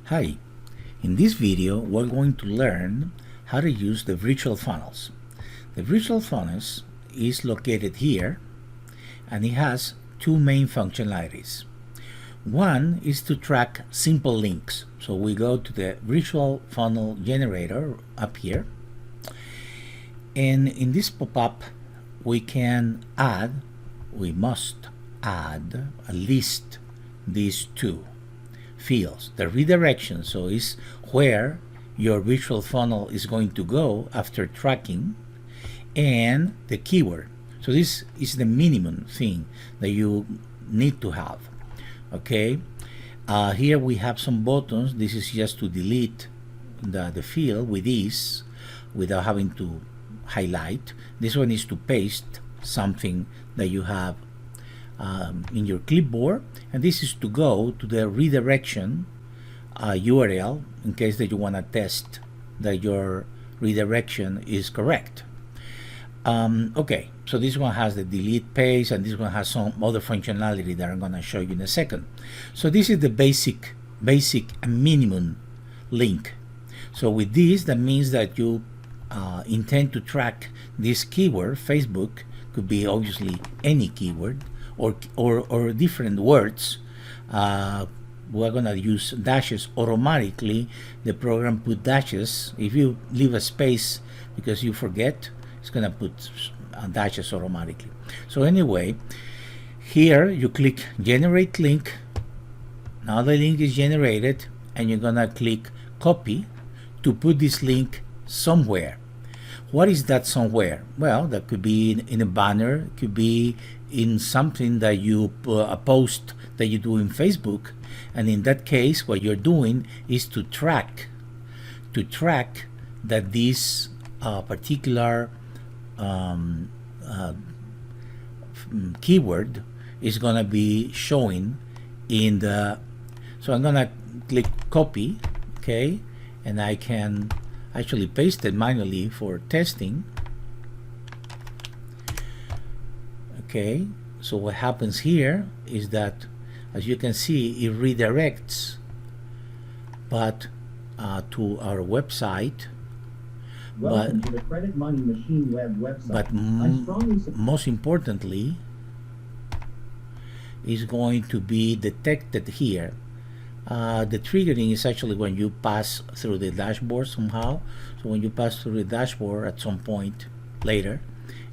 Hi, in this video we're going to learn how to use the virtual funnels. The virtual funnels is located here and it has two main functionalities. One is to track simple links. So we go to the virtual funnel generator up here, and in this pop-up we must add at least these two fields. The redirection, so is where your virtual funnel is going to go after tracking, and the keyword. So this is the minimum thing that you need to have. Okay, here we have some buttons. This is just to delete the field with ease without having to highlight. This one is to paste something that you have in your clipboard, and this is to go to the redirection URL in case that you want to test that your redirection is correct. Okay, so this one has the delete page, and this one has some other functionality that I'm going to show you in a second. So this is the basic and minimum link. So with this, that means that you intend to track this keyword. Facebook could be obviously any keyword or different words. We're going to use dashes automatically. The program put dashes. If you leave a space because you forget, it's going to put dashes automatically. So anyway, here you click generate link. Now the link is generated, and you're going to click copy to put this link somewhere. What is that somewhere? Well, that could be in a banner, it could be in something that you a post that you do in Facebook, and in that case what you're doing is to track that this particular keyword is gonna be showing in the. So I'm gonna click copy, okay, and I can actually paste it manually for testing. Okay, so what happens here is that, as you can see, it redirects but to our website. Welcome to the Credit Money Machine web website. But most importantly, is going to be detected here. The triggering is actually when you pass through the dashboard somehow. So when you pass through the dashboard at some point later,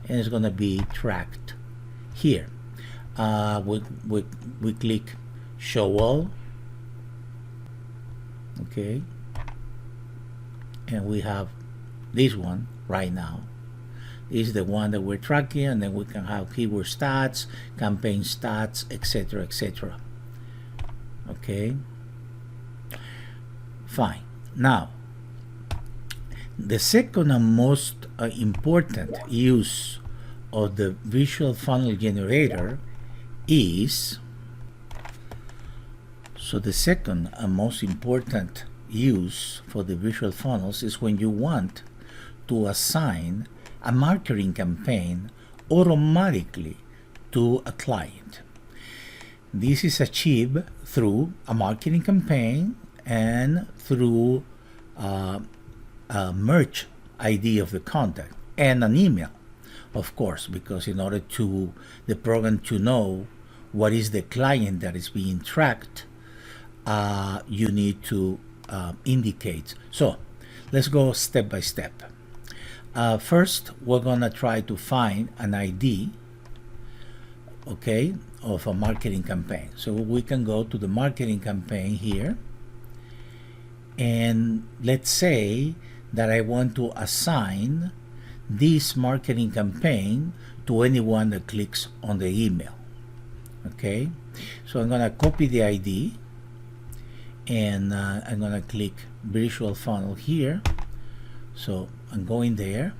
and it's going to be tracked here. We click show all. Okay, and we have this one right now. This is the one that we're tracking, and then we can have keyword stats, campaign stats, etc., etc. Okay, fine. Now the second and most important use of the visual funnel generator is, so the second and most important use for the visual funnels is when you want to assign a marketing campaign automatically to a client. This is achieved through a marketing campaign and through a merge ID of the contact and an email, of course, because in order to the program to know what is the client that is being tracked, you need to indicate. So let's go step by step. First, we're gonna try to find an ID, okay, of a marketing campaign. So we can go to the marketing campaign here, and let's say that I want to assign this marketing campaign to anyone that clicks on the email. Okay, so I'm gonna copy the ID, and I'm gonna click virtual funnel here. So I'm going there,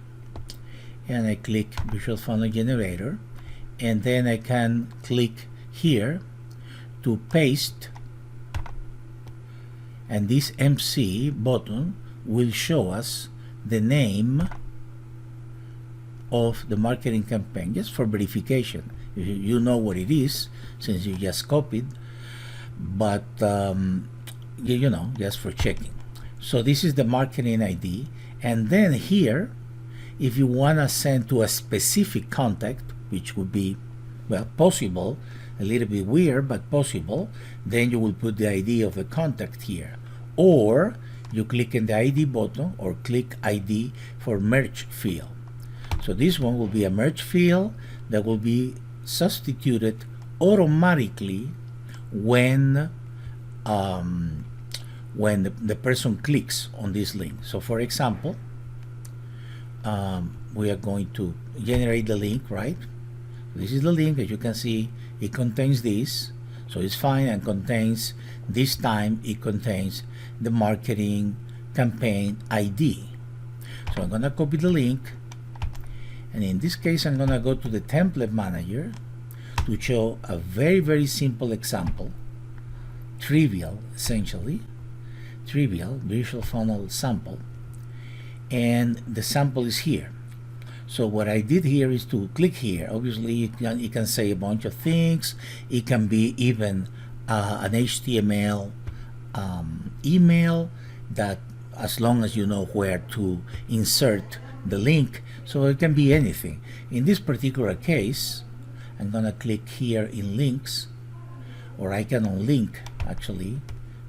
and I click visual funnel generator, and then I can click here to paste, and this MC button will show us the name of the marketing campaign, just for verification. You know what it is since you just copied, but you know, just for checking. So this is the marketing ID. And then here, if you want to send to a specific contact, which would be, well, possible, a little bit weird, but possible, then you will put the ID of the contact here. Or you click in the ID button or click ID for merge field. So this one will be a merge field that will be substituted automatically when the person clicks on this link. So for example, we are going to generate the link, right? This is the link. As you can see, it contains this, so it's fine, and contains, this time it contains the marketing campaign ID. So I'm gonna copy the link, and in this case I'm gonna go to the template manager to show a very simple example, trivial, essentially trivial visual funnel sample, and the sample is here. So what I did here is to click here. Obviously it can say a bunch of things. It can be even an HTML email, that as long as you know where to insert the link, so it can be anything. In this particular case, I'm gonna click here in links, or I can unlink actually.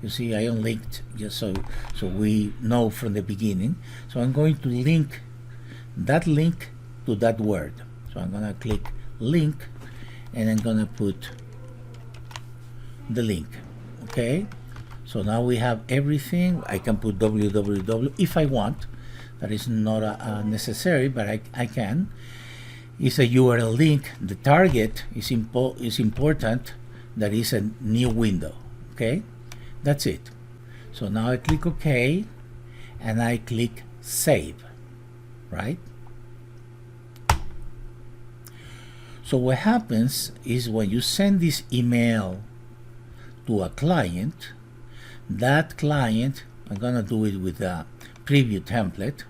You see, I unlinked just so we know from the beginning. So I'm going to link that link to that word. So I'm gonna click link, and I'm gonna put the link. Okay, so now we have everything. I can put www if I want. That is not necessary, but I can. It's a URL link. The target is important. That is a new window. Okay, that's it. So now I click OK, and I click save, right? So what happens is when you send this email to a client, that client, I'm gonna do it with a preview template,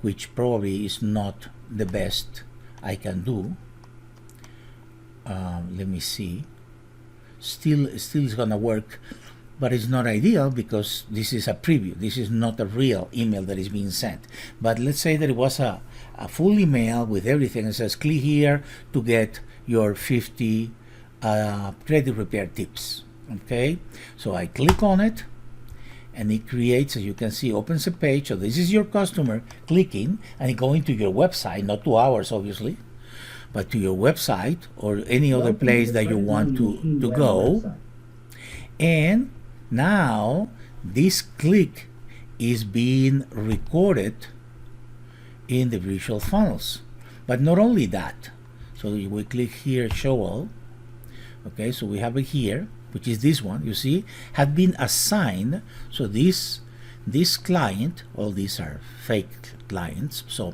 which probably is not the best I can do. Let me see. Still is gonna work, but it's not ideal because this is a preview. This is not a real email that is being sent. But let's say that it was a full email with everything. It says click here to get your 50 credit repair tips. Okay, so I click on it, and it creates, as you can see, opens a page. So this is your customer clicking and going to your website, not to ours obviously, but to your website or any other place that you want to go. And now this click is being recorded in the visual funnels. But not only that, so we click here, show all. Okay, so we have it here, which is this one, you see, had been assigned. So this client, all these are fake clients. So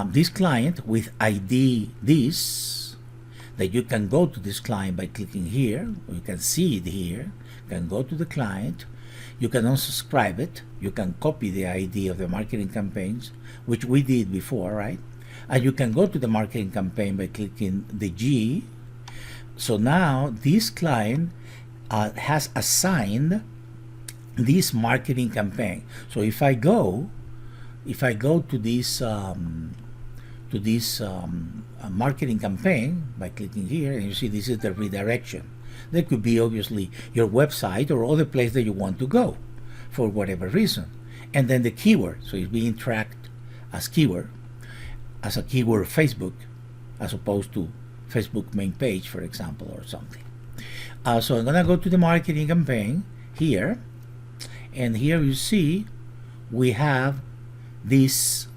this client with ID this, that you can go to this client by clicking here, or you can see it here. You can go to the client. You can unsubscribe it. You can copy the ID of the marketing campaigns, which we did before, right? And you can go to the marketing campaign by clicking the G. So now this client has assigned this marketing campaign. So if I go to this marketing campaign by clicking here, and you see this is the redirection. That could be obviously your website or other place that you want to go for whatever reason. And then the keyword, so it's being tracked as keyword, as a keyword Facebook, as opposed to Facebook main page, for example, or something. So I'm gonna go to the marketing campaign here, and here you see we have this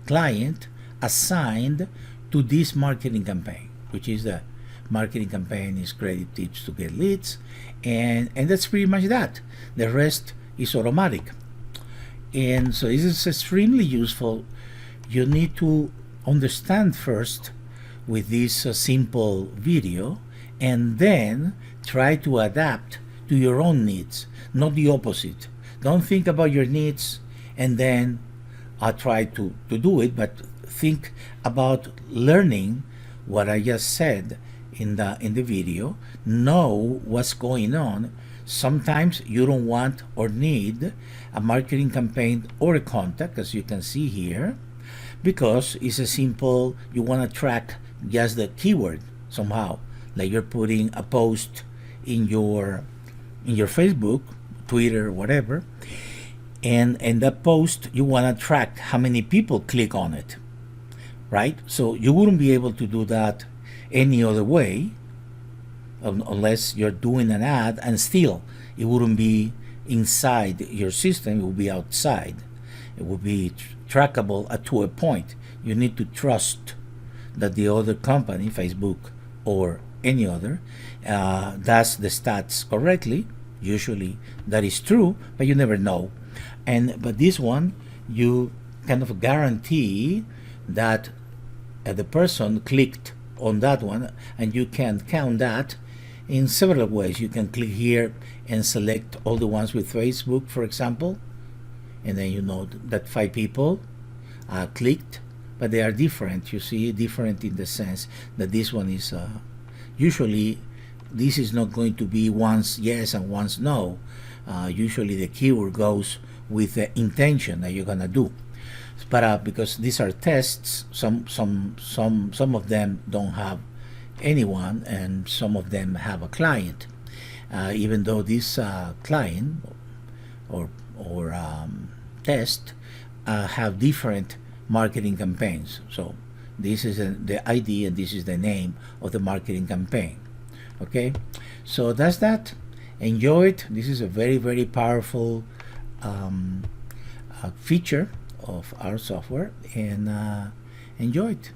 client assigned to this marketing campaign, which is the marketing campaign is credit tips to get leads, and that's pretty much that. The rest is automatic. And so this is extremely useful. You need to understand first with this simple video, and then try to adapt to your own needs, not the opposite. Don't think about your needs and then try to do it, but think about learning what I just said in the video. Know what's going on Sometimes you don't want or need a marketing campaign or a contact, as you can see here, because it's a simple, you want to track just the keyword somehow, like you're putting a post in your Facebook, Twitter, whatever, and that post you want to track how many people click on it, right? So you wouldn't be able to do that any other way unless you're doing an ad, and still it wouldn't be inside your system, it would be outside. It would be trackable to a point. You need to trust that the other company, Facebook or any other, does the stats correctly. Usually that is true, but you never know. But this one, you kind of guarantee that the person clicked on that one, and you can count that in several ways. You can click here and select all the ones with Facebook, for example, and then you know that 5 people clicked, but they are different. You see, different in the sense that this one is usually, this is not going to be once yes and once no. Usually the keyword goes with the intention that you're gonna do. But because these are tests, some of them don't have anyone, and some of them have a client. Even though this client or test have different marketing campaigns. So this is the ID, and this is the name of the marketing campaign. Okay, so that's that. Enjoy it. This is a very, very powerful feature of our software, and enjoy it.